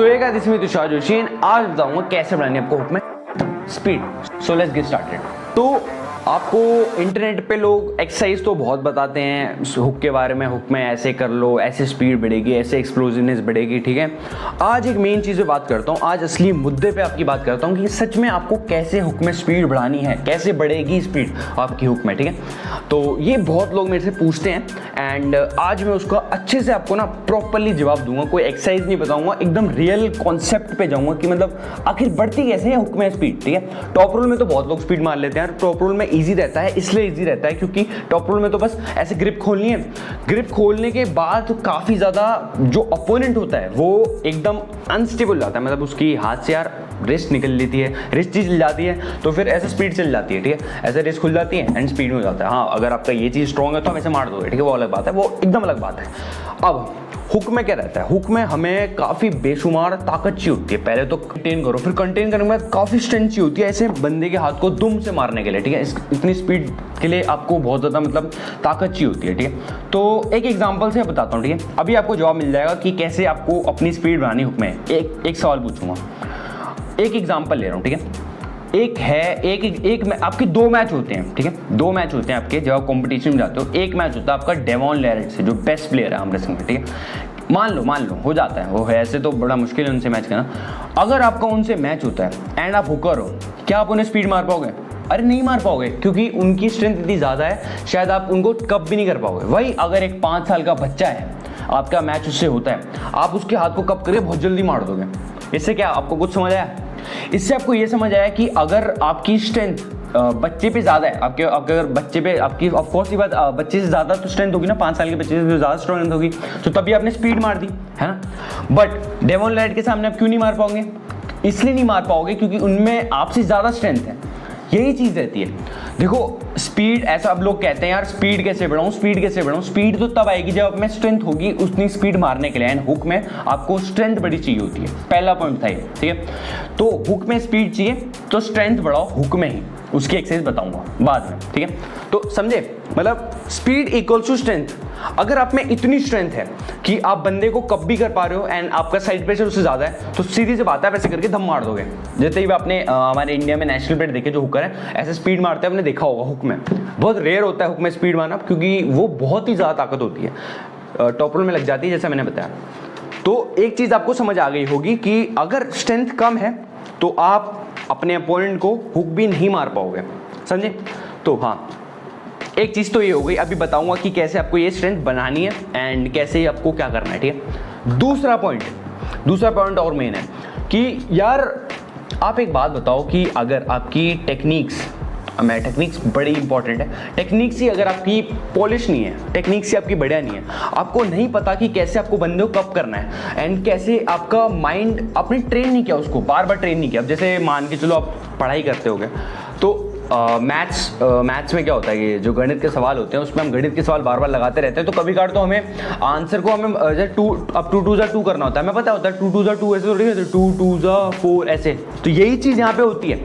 सो ये गाइस इसमें तुषार जोशी एंड आज बताऊंगा कैसे बनानी है आपको हुक में speed. So let's get started. तो आपको इंटरनेट पे लोग एक्सरसाइज तो बहुत बताते हैं हुक के बारे में, हुक में ऐसे कर लो, ऐसे स्पीड बढ़ेगी, ऐसे एक्सप्लोसिवनेस बढ़ेगी, ठीक है। आज एक मेन चीज़ पे बात करता हूँ, आज असली मुद्दे पे आपकी बात करता हूँ कि सच में आपको कैसे हुक में स्पीड बढ़ानी है, कैसे बढ़ेगी स्पीड आपकी हुक में, ठीक है। तो ये बहुत लोग मेरे से पूछते हैं एंड आज मैं उसका अच्छे से आपको ना प्रॉपरली जवाब दूंगा। कोई एक्सरसाइज नहीं बताऊंगा, एकदम रियल कॉन्सेप्ट पे जाऊंगा कि मतलब आखिर बढ़ती कैसे है हुक में स्पीड, ठीक है। टॉप रोल में तो बहुत लोग स्पीड मार लेते हैं, टॉप रोल में इजी रहता है, इसलिए इजी रहता है क्योंकि टॉप रोल में तो बस ऐसे ग्रिप खोलनी है, ग्रिप खोलने के बाद तो काफ़ी ज़्यादा जो अपोनेंट होता है वो एकदम अनस्टेबल हो जाता है, मतलब उसकी हाथ से यार रिस्ट निकल लेती है, रिस्ट चीज चल जाती है तो फिर ऐसे स्पीड चल जाती है, ठीक है। ऐसे रिस्ट खुल जाती है एंड स्पीड में हो जाता है। हाँ, अगर आपका ये चीज़ स्ट्रॉन्ग है तो आप ऐसे मार दोगे, ठीक है, वो अलग बात है, वो एकदम अलग बात है। अब हुक में क्या रहता है, हुक में हमें काफ़ी बेशुमार ताकत चाहिए होती है। पहले तो कंटेन करो, फिर कंटेन करने के बाद काफ़ी स्ट्रेंथ चाहिए होती है ऐसे बंदे के हाथ को दुम से मारने के लिए, ठीक है। इतनी स्पीड के लिए आपको बहुत ज़्यादा मतलब ताकत चाहिए होती है, ठीक है। तो एक एग्जांपल से बताता हूँ, ठीक है। अभी आपको जवाब मिल जाएगा कि कैसे आपको अपनी स्पीड बढ़ानी हुक में। एक सवाल पूछूंगा, एक एग्जांपल ले रहा हूँ, ठीक है। आपके दो मैच होते हैं, ठीक है, दो मैच होते हैं आपके जब आप कॉम्पिटिशन में जाते हो। एक मैच होता है आपका डेवॉन लेरेट से, जो बेस्ट प्लेयर है आर्म रेसलिंग में, ठीक है। मान लो हो जाता है, वो है ऐसे तो बड़ा मुश्किल है उनसे मैच करना। अगर आपका उनसे मैच होता है एंड आप हुकर हो, क्या आप उन्हें स्पीड मार पाओगे? अरे नहीं मार पाओगे, क्योंकि उनकी स्ट्रेंथ इतनी ज़्यादा है शायद आप उनको कब भी नहीं कर पाओगे। वही अगर एक 5 साल का बच्चा है, आपका मैच उससे होता है, आप उसके हाथ को कब करके बहुत जल्दी मार दोगे। इससे क्या आपको कुछ समझ आया? इससे आपको ये समझ आया कि अगर आपकी स्ट्रेंथ बच्चे पे ज़्यादा है, आपके अगर बच्चे पे आपकी ऑफकोर्स ये बात बच्चे से ज़्यादा तो स्ट्रेंथ होगी ना, 5 साल के बच्चे से ज़्यादा स्ट्रेंथ होगी, तो तभी आपने स्पीड मार दी, है ना। बट डेवॉन लेरेट के सामने आप क्यों नहीं मार पाओगे? इसलिए नहीं मार पाओगे क्योंकि उनमें आपसे ज़्यादा स्ट्रेंथ है। यही चीज़ रहती है। देखो स्पीड, ऐसा अब लोग कहते हैं यार स्पीड कैसे बढ़ाऊं, स्पीड कैसे बढ़ाऊं। स्पीड तो तब आएगी जब आप में स्ट्रेंथ होगी उतनी स्पीड मारने के लिए, एंड हुक में आपको स्ट्रेंथ बड़ी चाहिए होती है। पहला पॉइंट था ये, ठीक है। तो हुक में स्पीड चाहिए तो स्ट्रेंथ बढ़ाओ हुक में ही, उसकी एक्सरसाइज बताऊंगा बाद में, ठीक है। तो समझे, मतलब स्पीड इक्वल्स टू स्ट्रेंथ। अगर आप में इतनी स्ट्रेंथ है कि आप बंदे को कब भी कर पा रहे हो एंड आपका साइड प्रेशर उससे ज़्यादा है, तो सीधी सी बात है आप ऐसे करके दम मार दोगे। जैसे ही आपने हमारे इंडिया में नेशनल प्लेयर देखे जो हुकर है ऐसे स्पीड मारते हैं, आपने देखा होगा हुक में। बहुत रेयर होता है हुक में स्पीड मारना, क्योंकि वो बहुत ही ज़्यादा ताकत होती है, टॉप रोल में लग जाती है, जैसा मैंने बताया। तो एक चीज़ आपको समझ आ गई होगी कि अगर स्ट्रेंथ कम है तो आप अपने अपोनेंट को हुक भी नहीं मार पाओगे, समझे। तो हाँ, एक चीज़ तो ये हो गई। अभी बताऊंगा कि कैसे आपको ये स्ट्रेंथ बनानी है एंड कैसे आपको क्या करना है, ठीक है। दूसरा पॉइंट और मेन है कि यार आप एक बात बताओ कि अगर आपकी टेक्निक्स बड़ी इंपॉर्टेंट है, टेक्निक्स ही अगर आपकी पॉलिश नहीं है, टेक्निक्स ही आपकी बढ़िया नहीं है, आपको नहीं पता कि कैसे आपको बंदे को कब करना है एंड कैसे आपका माइंड आपने ट्रेन नहीं किया, उसको बार बार ट्रेन नहीं किया। अब जैसे मान के चलो आप पढ़ाई करते होगे तो मैथ्स में क्या होता है कि जो गणित के सवाल होते हैं उसमें हम गणित के सवाल बार बार लगाते रहते हैं, तो कभी कभार तो हमें आंसर को हमें जैसे 2 2 2 करना होता है, हमें पता होता है 2 2 2 ऐसे थोड़ी है, 2 2 4 ऐसे। तो यही चीज़ यहाँ पे होती है,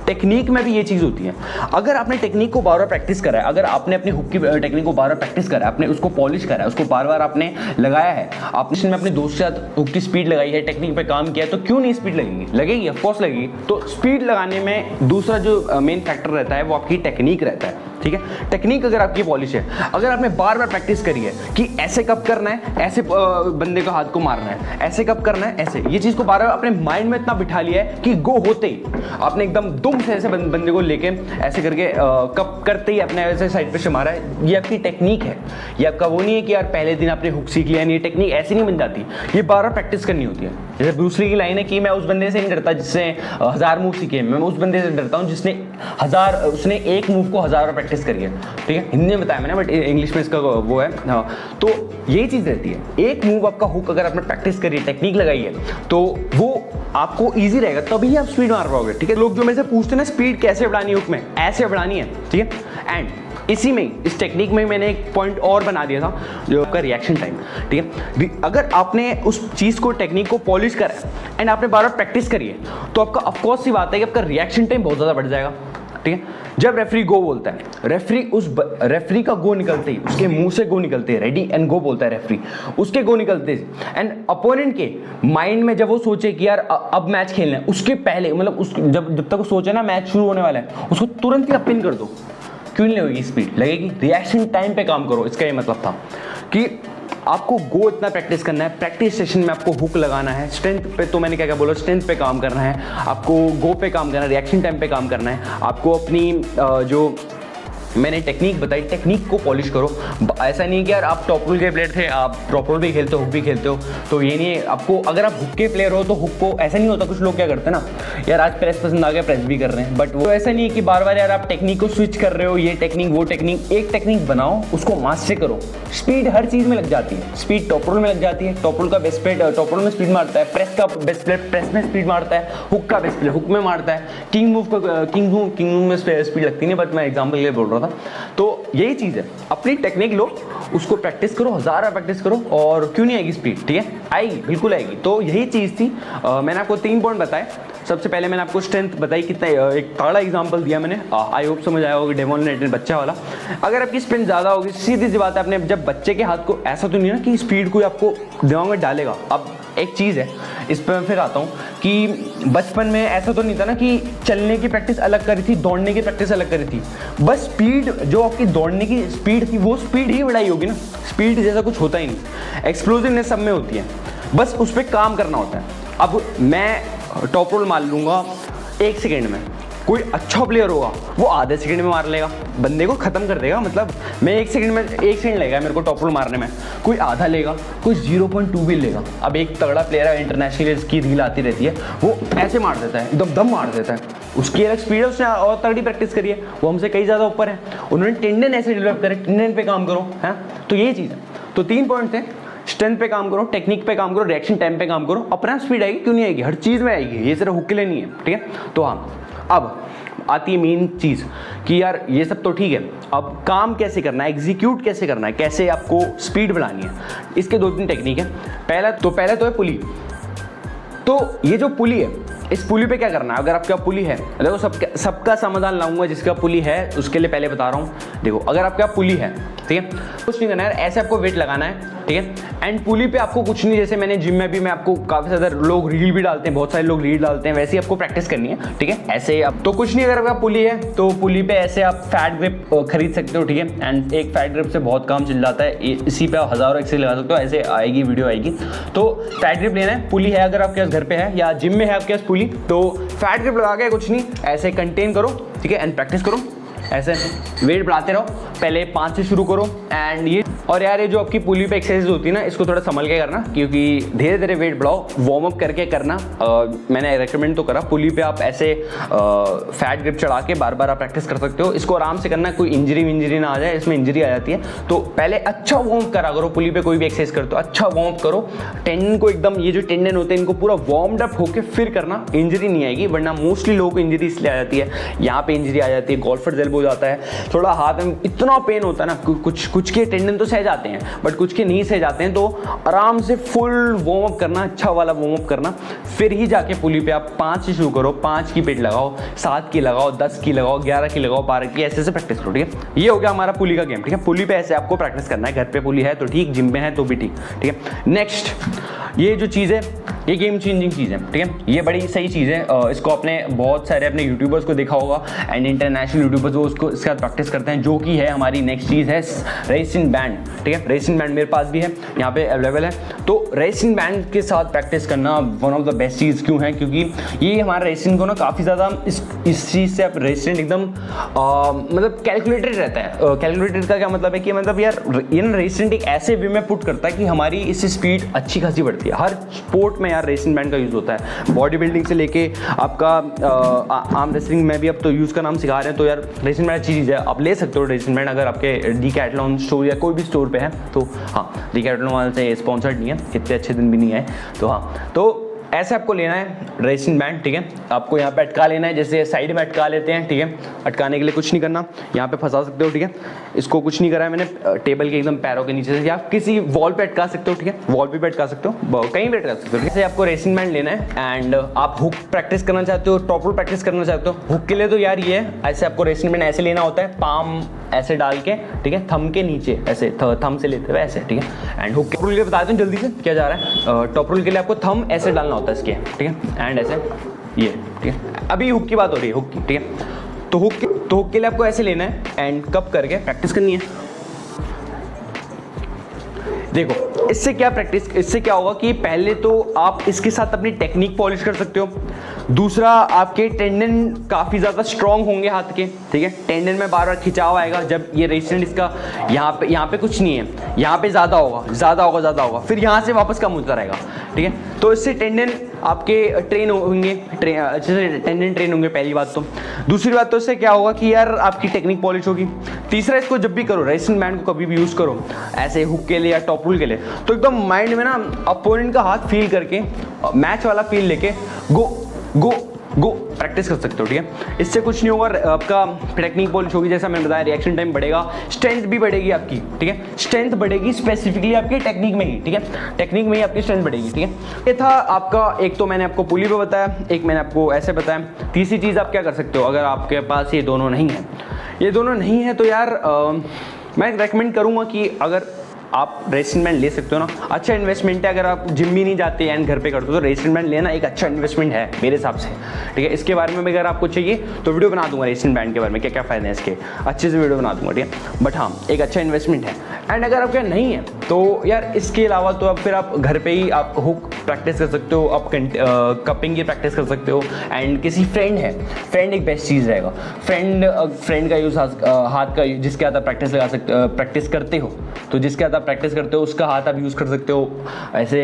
टेक्निक में भी ये चीज़ होती है। अगर आपने टेक्निक को बार बार प्रैक्टिस करा है, अगर आपने अपनी हुक की टेक्निक को बार बार प्रैक्टिस करा है, आपने उसको पॉलिश करा है, उसको बार बार आपने लगाया है, आपने अपने दोस्त के साथ हुक की स्पीड लगाई है, टेक्निक पे काम किया है, तो क्यों नहीं स्पीड लगेगी ऑफकोर्स लगेगी। तो स्पीड लगाने में दूसरा जो मेन फैक्टर रहता है वो आपकी टेक्निक रहता है, ठीक है। टेक्निक अगर आपकी पॉलिश है, अगर आपने बार बार प्रैक्टिस करी है कि ऐसे कब करना है, ऐसे बंदे का हाथ को मारना है, ऐसे कब करना है, ऐसे, ये चीज़ को बार बार अपने माइंड में इतना बिठा लिया है कि गो होते ही आपने एकदम दुम से ऐसे बंदे को लेके ऐसे करके कब करते ही अपने ऐसे साइड पे से मारा है, ये आपकी टेक्निक है। ये आपका वो नहीं है कि यार पहले दिन आपने हुक सीख लिया, नहीं, टेक्निक ऐसी नहीं बन जाती, ये बार बार प्रैक्टिस करनी होती है। जैसे ब्रूस ली की लाइन है कि मैं उस बंदे से नहीं डरता जिससे 1000 मूव सीखे, मैं उस बंदे से डरता हूँ उसने एक मूव को 1000 बार प्रैक्टिस करी है, ठीक है। हिंदी में बताया मैंने, बट इंग्लिश में इसका वो है। हाँ, तो यही चीज़ रहती है। एक मूव आपका हुक अगर आपने प्रैक्टिस करी है, टेक्निक लगाई है, तो वो आपको ईजी रहेगा, तभी आप स्पीड मार पाओगे, ठीक है। लोग जो मेरे से पूछते हैं ना स्पीड कैसे बढ़ानी है हुक में, ऐसे बढ़ानी है, ठीक है। एंड इसी में, इस टेक्निक में मैंने एक पॉइंट और बना दिया था, जो आपका रिएक्शन टाइम, ठीक है। अगर आपने उस चीज़ को, टेक्निक को पॉलिश करा एंड आपने बार बार प्रैक्टिस करी है, तो आपका ऑफकोर्स सी बात है कि आपका रिएक्शन टाइम बहुत ज़्यादा बढ़ जाएगा। ठीक है। जब रेफरी गो बोलता है, रेफरी का गो निकलते ही, उसके मुंह से गो निकलते ही, रेडी एंड गो बोलता है रेफरी, उसके गो निकलते ही एंड अपोनेंट के माइंड में जब वो सोचे कि यार अब मैच खेलना है, उसके पहले मतलब जब तक वो सोचे ना मैच शुरू होने वाला है, उसको तुरंत ही आप पिन कर दो। क्यों नहीं लगेगी स्पीड? लगेगी। रिएक्शन टाइम पे काम करो, इसका ये मतलब था कि आपको गो इतना प्रैक्टिस करना है, प्रैक्टिस सेशन में आपको हुक लगाना है, स्ट्रेंथ पे तो मैंने क्या क्या बोला, स्ट्रेंथ पे काम करना है, आपको गो पे काम करना है, रिएक्शन टाइम पे काम करना है, आपको अपनी जो मैंने टेक्निक बताई, टेक्निक को पॉलिश करो। ऐसा नहीं कि यार आप टॉप रोल के प्लेयर थे, आप टॉप रोल भी खेलते हो, हुक भी खेलते हो, तो ये नहीं है आपको, अगर आप हुक के प्लेयर हो तो हुक को ऐसा नहीं होता, कुछ लोग क्या करते हैं ना, यार आज प्रेस पसंद आ गया प्रेस भी कर रहे हैं, बट वो ऐसा नहीं है कि बार बार यार आप टेक्निक को स्विच कर रहे हो, ये टेक्निक वो टेक्निक, एक टेक्निक बनाओ, उसको मास्टर करो। स्पीड हर चीज़ में लग जाती है, स्पीड टॉप रोल में लग जाती है, टॉप रोल का बेस्ट प्लेयर टॉप रोल में स्पीड मारता है, प्रेस का बेस्ट प्लेयर प्रेस में स्पीड मारता है, हुक का बेस्ट प्लेयर हुक में मारता है, किंग मूव में स्पीड लगती नहीं, बट मैं एग्जाम्पल के लिए बोल रहा था। तो यही चीज़ है, अपनी टेक्निक लो, उसको प्रैक्टिस करो, 1000 बार प्रैक्टिस करो, और क्यों नहीं आएगी स्पीड? ठीक है, आएगी, बिल्कुल आएगी। तो यही चीज़ थी। मैंने आपको 3 पॉइंट बताए। सबसे पहले मैंने आपको स्ट्रेंथ बताई, कितना एक तगड़ा एग्जांपल दिया मैंने, आई होप समझ आया होगा, डेमोन यूनाइटेड बच्चा वाला। अगर आपकी स्ट्रेंथ ज़्यादा होगी, सीधी सी बात है, आपने जब बच्चे के हाथ को, ऐसा तो नहीं है ना कि स्पीड कोई आपको दिमाग में डालेगा। अब एक चीज़ है, इस पर मैं फिर आता हूँ कि बचपन में ऐसा तो नहीं था ना कि चलने की प्रैक्टिस अलग करी थी, दौड़ने की प्रैक्टिस अलग करी थी, बस स्पीड जो आपकी दौड़ने की स्पीड थी वो स्पीड ही बढ़ाई होगी ना, स्पीड जैसा कुछ होता ही नहीं, एक्सप्लोसिवनेस सब में होती है, बस उस पर काम करना होता है। अब मैं टॉप रोल मार लूँगा 1 सेकेंड में, कोई अच्छा प्लेयर होगा वो आधे सेकंड में मार लेगा, बंदे को खत्म कर देगा। मतलब मैं 1 सेकंड लगेगा मेरे को टॉप रोल मारने में, कोई आधा लेगा, कोई 0.2 भी लेगा। अब एक तगड़ा प्लेयर है, इंटरनेशनल इसकी रील आती रहती है, वो ऐसे मार देता है, एकदम दम मार देता है, उसकी अलग स्पीड है, उसने और तगड़ी प्रैक्टिस करी है, वो हमसे कई ज़्यादा ऊपर है, उन्होंने टेंडन ऐसे डेवलप करे, टेंडन पे काम करो, है। तो यही चीज़ है। तो 3 पॉइंट थे, स्ट्रेंथ पे काम करो, टेक्निक पे काम करो, रिएक्शन टाइम पे काम करो, अपना स्पीड आएगी, क्यों नहीं आएगी? हर चीज़ में आएगी, ये सिर्फ हुक के लिए नहीं है, ठीक है। तो हाँ, अब आती है मेन चीज़ कि यार ये सब तो ठीक है, अब काम कैसे करना है, एग्जीक्यूट कैसे करना है, कैसे आपको स्पीड बढ़ानी है, इसके 2-3 टेक्निक है। पहला तो है पुली। तो ये जो पुली है, इस पुली पे क्या करना है? अगर आपका पुली है, देखो सबका समाधान लाऊंगा, जिसका पुली है उसके लिए पहले बता रहा हूँ। देखो, अगर आपका पुली है, ठीक है, कुछ नहीं करना है, ऐसे आपको वेट लगाना है, ठीक है। एंड पुली पे आपको कुछ नहीं, जैसे मैंने जिम में भी, मैं आपको काफ़ी ज़्यादा लोग रील भी डालते हैं, बहुत सारे लोग रील डालते हैं, वैसे ही आपको प्रैक्टिस करनी है, ठीक है। ऐसे आप तो कुछ नहीं, अगर आपका पुली है तो पुली पे ऐसे आप फैट ग्रिप खरीद सकते हो, ठीक है। एंड एक फैट ग्रिप से बहुत काम चल जाता है, इसी पे आप हज़ारों एक्सरसाइज लगा सकते हो, ऐसे आएगी वीडियो आएगी। तो फैट ग्रिप लेना है, पुली है अगर आपके पास घर पे है या जिम में है आपके पास पुली, तो फैट ग्रिप लगा के कुछ नहीं, ऐसे कंटेन करो, ठीक है, एंड प्रैक्टिस करो, ऐसे वेट बढ़ाते रहो, पहले 5 से शुरू करो। एंड ये, और यार ये जो आपकी पुली पे एक्सरसाइज होती है ना, इसको थोड़ा संभल के करना, क्योंकि धीरे धीरे वेट बढ़ाओ, वार्म अप करके करना। मैंने रेकमेंड तो करा, पुली पे आप ऐसे फैट ग्रिप चढ़ा के बार बार आप प्रैक्टिस कर सकते हो, इसको आराम से करना, कोई इंजरी ना आ जाए, इसमें इंजरी आ जाती है। तो पहले अच्छा वार्म अप करा करो, पुली पे कोई भी एक्सरसाइज करते हो अच्छा वार्म अप करो, टेंडन को एकदम, ये जो टेंडन होते हैं इनको पूरा वार्म्ड अप होकर फिर करना, इंजरी नहीं आएगी। वरना मोस्टली लोगों को इंजरी इसलिए आ जाती है, यहाँ पे इंजरी आ जाती है, गोल्फर एल्बो हो जाता है, थोड़ा हाथ में इतना पेन होता है ना, कुछ के टेंडन तो सह जाते हैं बट कुछ के नहीं सह जाते हैं। तो आराम से फुल वार्म अप करना, अच्छा वाला वार्म अप करना, फिर ही जाके पुली पे आप 5 से शुरू करो, 5 की पेट लगाओ, 7 की लगाओ, 10 की लगाओ, 11 की लगाओ, 12 की, ऐसे प्रैक्टिस करो, ठीक है। ये हो गया हमारा पुली का गेम, ठीक है। पुली पे ऐसे आपको प्रैक्टिस करना है, घर पे पुली है तो ठीक, जिम में है तो भी ठीक, ठीक है। नेक्स्ट, ये जो चीज़ है ये गेम चेंजिंग चीज़ है, ठीक है, ये बड़ी सही चीज़ है। इसको आपने बहुत सारे अपने यूट्यूबर्स को देखा होगा, एंड इंटरनेशनल यूट्यूबर्स वो उसको इसके साथ प्रैक्टिस करते हैं, जो कि है हमारी नेक्स्ट चीज़ है रेसिंग बैंड, ठीक है। रेसिंग बैंड मेरे पास भी है, यहाँ पे अवेलेबल है। तो रेसिंग बैंड के साथ प्रैक्टिस करना वन ऑफ द बेस्ट चीज़ क्यों है, क्योंकि ये हमारा रेसिंग को ना काफ़ी ज़्यादा इस चीज़ से आप रेसिंग एकदम मतलब कैलकुलेटेड रहता है। कैलकुलेटेड का क्या मतलब है कि मतलब यार ये ना रेसिंग एक ऐसे वे में पुट करता है कि हमारी इससे स्पीड अच्छी खासी बढ़ती है। हर स्पोर्ट में यार रेसिंग बैंड का यूज़ होता है, बॉडी बिल्डिंग से लेके आपका आर्म रेसलिंग में भी अब तो यूज़ का नाम सिखा रहे हैं। तो यार रेसिंग बैंड अच्छी चीज़ है, आप ले सकते हो रेसिंग बैंड अगर आपके डीकैथलॉन स्टोर या कोई भी स्टोर पे है तो। हाँ, डीकैथलॉन वाले से स्पॉन्सर्ड नहीं है, इतने अच्छे दिन भी नहीं है तो। हाँ, तो ऐसे आपको लेना है रेसिन बैंड, ठीक है। आपको यहाँ पे अटका लेना है, जैसे साइड में अटका लेते हैं, ठीक है। अटकाने के लिए कुछ नहीं करना, यहाँ पे फंसा सकते हो, ठीक है। इसको कुछ नहीं करा है मैंने, टेबल के एकदम पैरों के नीचे से, या किसी वॉल पे अटका सकते हो, ठीक है। वॉल पे अटका सकते हो, कहीं भी अटका सकते हो। जैसे आपको रेसिन बैंड लेना है एंड आप हुक प्रैक्टिस करना चाहते हो, टॉप रोल प्रैक्टिस करना चाहते हो। हुक के लिए तो यार ये है, ऐसे आपको रेसिन बैंड ऐसे लेना होता है, पाम ऐसे डाल के, ठीक है, थंब के नीचे ऐसे, थंब से लेते हुए ऐसे, ठीक है। एंड हुक रूल के बता दें जल्दी से क्या जा रहा है। टॉप रूल के लिए आपको थंब ऐसे डालना होता है इसके, ठीक है, एंड ऐसे ये, ठीक है। अभी हुक की बात हो रही है, हुक की, ठीक है। तो हुक के लिए आपको ऐसे लेना है एंड कप करके प्रैक्टिस करनी है। देखो इससे क्या होगा कि पहले तो आप इसके साथ अपनी टेक्निक पॉलिश कर सकते हो। दूसरा, आपके टेंडन काफ़ी ज़्यादा स्ट्रांग होंगे हाथ के, ठीक है। टेंडन में बार बार खिंचाव आएगा जब ये रेजिस्टेंस इसका यहाँ पे कुछ नहीं है, यहाँ पे ज़्यादा होगा, फिर यहाँ से वापस कम होता रहेगा, ठीक है। तो इससे टेंडन आपके ट्रेन होंगे, अच्छे से टेंडन ट्रेन होंगे, पहली बात तो। दूसरी बात तो इससे क्या होगा कि यार आपकी टेक्निक पॉलिश होगी। तीसरा, इसको जब भी करो, रेसिन बैंड को कभी भी यूज़ करो ऐसे हुक के लिए या टॉप रूल के लिए, तो एकदम माइंड में ना अपोनेंट का हाथ फील करके, मैच वाला फील लेके गो प्रैक्टिस कर सकते हो, ठीक है। इससे कुछ नहीं होगा, आपका टेक्निक पॉलिश होगी, जैसा मैंने बताया, रिएक्शन टाइम बढ़ेगा, स्ट्रेंथ भी बढ़ेगी आपकी, ठीक है। स्ट्रेंथ बढ़ेगी स्पेसिफिकली आपकी टेक्निक में ही, ठीक है। टेक्निक में ही आपकी स्ट्रेंथ बढ़ेगी, ठीक है। ये था आपका, एक तो मैंने आपको पुली पे बताया, एक मैंने आपको ऐसे बताया। तीसरी चीज़ आप क्या कर सकते हो, अगर आपके पास ये दोनों नहीं है तो यार मैं रेकमेंड करूँगा कि अगर आप रेसिन बैंड ले सकते हो ना, अच्छा इन्वेस्टमेंट है। अगर आप जिम भी नहीं जाते एंड घर पे करते हो तो रेसिन बैंड लेना एक अच्छा इन्वेस्टमेंट है मेरे हिसाब से, ठीक है। इसके बारे में अगर आपको चाहिए तो वीडियो बना दूंगा रेसिन बैंड के बारे में, क्या क्या फ़ायदे हैं इसके, अच्छे से वीडियो बना दूंगा, ठीक है। बट हाँ, एक अच्छा इन्वेस्टमेंट है। एंड अगर आपका नहीं है तो यार इसके अलावा तो अब फिर आप घर पे ही आप हुक प्रैक्टिस कर सकते हो, आप कपिंग की प्रैक्टिस कर सकते हो। एंड किसी फ्रेंड एक बेस्ट चीज़ रहेगा। फ्रेंड का यूज़ हाथ का, जिसके हाथ आप प्रैक्टिस करते हो, तो जिसके हाथ आप प्रैक्टिस करते हो उसका हाथ आप यूज़ कर सकते हो ऐसे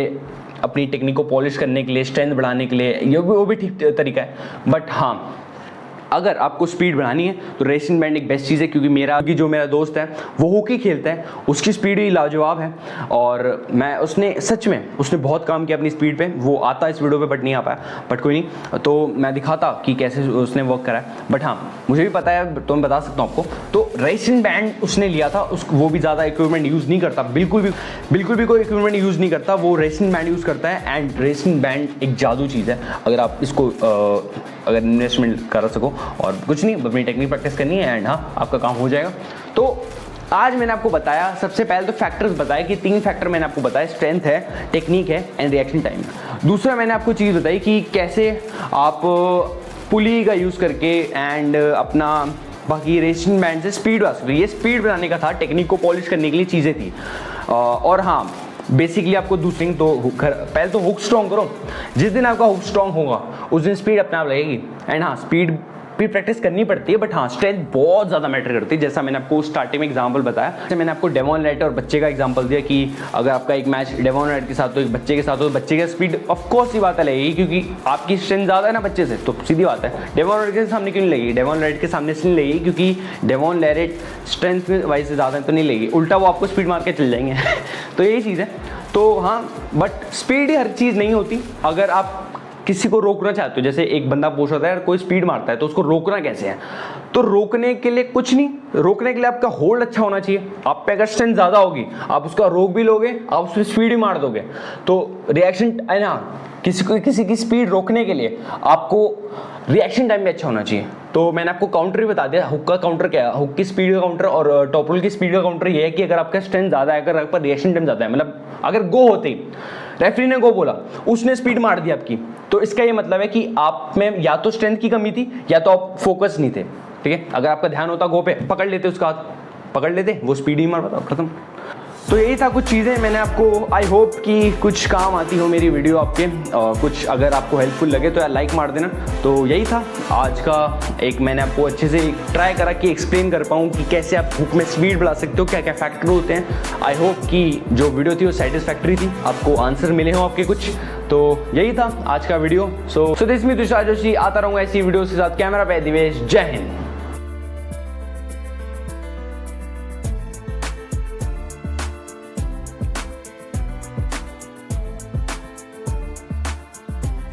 अपनी टेक्निक को पॉलिश करने के लिए, स्ट्रेंथ बढ़ाने के लिए। ये वो भी ठीक तरीका है। बट हाँ, अगर आपको स्पीड बढ़ानी है तो रेसिन बैंड एक बेस्ट चीज़ है, क्योंकि जो मेरा दोस्त है वो हॉकी खेलता है, उसकी स्पीड ही लाजवाब है। और उसने बहुत काम किया अपनी स्पीड पे। वो आता है इस वीडियो पे बट नहीं आ पाया, बट कोई नहीं, तो मैं दिखाता कि कैसे उसने वर्क करा है। बट हाँ, मुझे भी पता है तो मैं बता सकता हूँ आपको। तो रेसिन बैंड उसने लिया था, वो भी ज़्यादा इक्विपमेंट यूज़ नहीं करता, बिल्कुल भी कोई इक्विपमेंट यूज़ नहीं करता, वो रेसिन बैंड यूज़ करता है। एंड रेसिन बैंड एक जादू चीज़ है, अगर आप इसको अगर इन्वेस्टमेंट कर सको और कुछ नहीं, अपनी टेक्निक प्रैक्टिस करनी है एंड हाँ, आपका काम हो जाएगा। तो आज मैंने आपको बताया, सबसे पहले तो फैक्टर्स बताए कि 3 फैक्टर मैंने आपको बताया, स्ट्रेंथ है, टेक्निक है एंड रिएक्शन टाइम। दूसरा मैंने आपको चीज़ बताई कि कैसे आप पुली का यूज़ करके एंड अपना बाकी रेसिन बैंड से स्पीड बढ़ा सकते हो। ये स्पीड बढ़ाने का था, टेक्निक को पॉलिश करने के लिए चीज़ें थी। और हाँ, बेसिकली आपको दूसरी तो पहले तो हुक स्ट्रॉन्ग करो। जिस दिन आपका हुक स्ट्रॉन्ग होगा उस दिन स्पीड अपने आप लगेगी। एंड हाँ, स्पीड भी प्रैक्टिस करनी पड़ती है, बट हाँ, स्ट्रेंथ बहुत ज़्यादा मैटर करती है। जैसा मैंने आपको स्टार्टिंग में एग्जांपल बताया, जैसे मैंने आपको डेवॉन राइट और बच्चे का एग्जांपल दिया कि अगर आपका एक मैच डेवॉन राइट के साथ हो, एक बच्चे के साथ हो, तो बच्चे का स्पीड ऑफकोर्स ही बात है लगेगी, क्योंकि आपकी स्ट्रेंथ ज़्यादा है ना बच्चे से, तो सीधी बात है डेवॉन राइट के सामने क्यों नहीं लगेगी। डेवॉन राइट के सामने इसलिए लगेगी क्योंकि डेवॉन लैरेट स्ट्रेंथ वाइज से ज़्यादा तो नहीं लगेगी, उल्टा वो आपको स्पीड मार के चल जाएंगे। तो यही चीज़ है। तो हाँ, बट स्पीड ही हर चीज़ नहीं होती। अगर आप किसी को रोकना चाहते हो, जैसे एक बंदा पूछ रहा है कोई स्पीड मारता है तो उसको रोकना कैसे है, तो रोकने के लिए कुछ नहीं, रोकने के लिए आपका होल्ड अच्छा होना चाहिए। आप पे अगर स्ट्रेंथ ज़्यादा होगी, आप उसका रोक भी लोगे, आप उस पर स्पीड ही मार दोगे, तो रिएक्शन है ना, किसी की स्पीड रोकने के लिए आपको रिएक्शन टाइम भी अच्छा होना चाहिए। तो मैंने आपको काउंटर ही बता दिया, हुक का काउंटर क्या है, हुक की स्पीड का काउंटर और टॉप रोल की स्पीड का काउंटर ये है कि अगर आपका स्ट्रेंथ ज़्यादा है, अगर आपका रिएक्शन टाइम ज़्यादा है, मतलब अगर गो होते ही रेफरी ने गो बोला, उसने स्पीड मार दी आपकी, तो इसका ये मतलब है कि आप में या तो स्ट्रेंथ की कमी थी या तो आप फोकस नहीं थे, ठीक है। अगर आपका ध्यान होता गो पे, पकड़ लेते उसका हाथ, पकड़ लेते, वो स्पीड ही मार पाता, खत्म। तो यही था कुछ चीज़ें मैंने आपको, आई होप कि कुछ काम आती हो मेरी वीडियो आपके, और कुछ अगर आपको हेल्पफुल लगे तो यार लाइक मार देना। तो यही था आज का एक, मैंने आपको अच्छे से ट्राई करा कि एक्सप्लेन कर पाऊँ कि कैसे आप हुक में स्पीड बढ़ा सकते हो, क्या क्या फैक्टर होते हैं। आई होप कि जो वीडियो थी वो सेटिस्फैक्ट्री थी, आपको आंसर मिले हो आपके कुछ। तो यही था आज का वीडियो। सो दिस मी तुषार जोशी, आता रहूँगा ऐसी वीडियो के साथ। कैमरा पे दिवेश, जय हिंद।